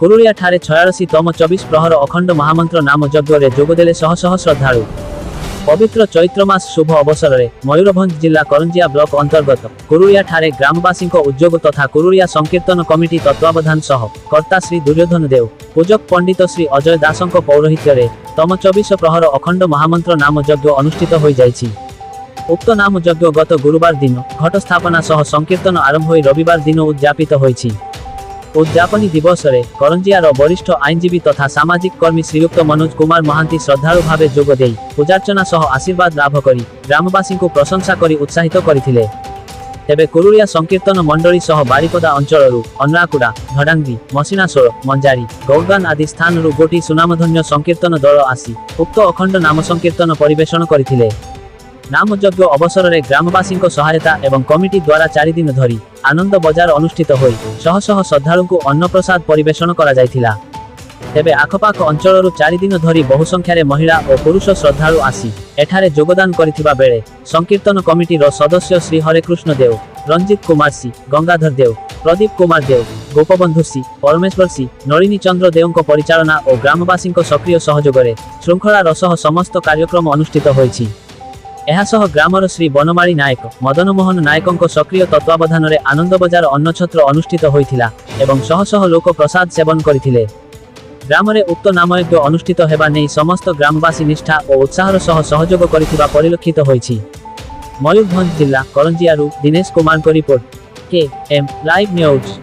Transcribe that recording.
कुरुड़िया ठारे 86तम 24 प्रहर अखंड महामंत्र नाम यज्ञ जोगदेले शहशह श्रद्धालु। पवित्र चैत्र मास शुभ अवसर में मयूरभंज जिला करंजिया ब्लॉक अंतर्गत कुरुड़िया ठारे ग्रामवासी उद्योग तथा कुरुड़िया संकीर्तन कमिटी तत्वावधान सह कर्ता श्री दुर्योधन देव पूजक पंडित श्री अजय दासंक पौरोहित्य तम 24 प्रहर अखंड महामंत्र नाम यज्ञ अनुष्ठित हो जाइछि। उक्त नाम यज्ञ गत गुरुवार दिन घट स्थापना सह संकीर्तन आरंभ हो रविवार दिन उद्यापित होइछि। उद्यापनी दिवस रे करंजियार वरिष्ठ आईनजीवी तथा सामाजिक कर्मी श्रीयुक्त मनोज कुमार महांती श्रद्धालु भावे जोग देई पूजार्चना सह आशीर्वाद लाभ करी ग्रामवासी को प्रशंसा करी उत्साहित करथिले। तेबे कुरुड़िया संकीर्तन मंडली सह बारिपदा अंचलरू अन्राकुड़ा, धडांगी, मसिनासोल, मंजारी, गौगान आदि स्थानरू गोटी सुनामधन्य संकीर्तन दल आसी उक्त अखंड नाम संकीर्तन परिवेषण करथिले। नाम यज्ञ अवसर में ग्रामवासी सहायता एवं कमिटी द्वारा 4 दिन धरी आनंद बजार अनुष्ठित होई शहशह श्रद्धालु को अन्न प्रसाद परिवेषण करा जायथिला। तेबे आखपाख अंचलरू 4 दिन धरी बहु संख्यारे महिला और पुरुष श्रद्धालु आसी एठारे योगदान करिथिबा बेले संकीर्तन कमिटी रो सदस्य श्री हरेकृष्ण देव, रंजित कुमार सी, गंगाधर देव, प्रदीप कुमार देव, गोपबंधु सी, परमेश्वर सी, नलिनी चंद्र देवଙ୍କ परिचालना और ग्रामवासी सक्रिय सहयोग में श्रृंखला रसह समस्त कार्यक्रम अनुष्ठित होइछि। एहासह ग्रामर श्री बनमाली नायक, मदन मोहन नायकों सक्रिय तत्वावधान में आनंद बजार अन्नछत्र अनुष्ठित होइथिला एवं शहशह लोक प्रसाद सेवन करथिले। ग्राम में उक्त नामयज्ञ अनुष्ठित हेबा नै समस्त ग्रामवासी निष्ठा और उत्साहर सह सहयोग करिथिबा परिलक्षित होइछि। मयूरभंज जिला करंजियारू दिनेश कुमार को रिपोर्ट के एम लाइव न्यूज।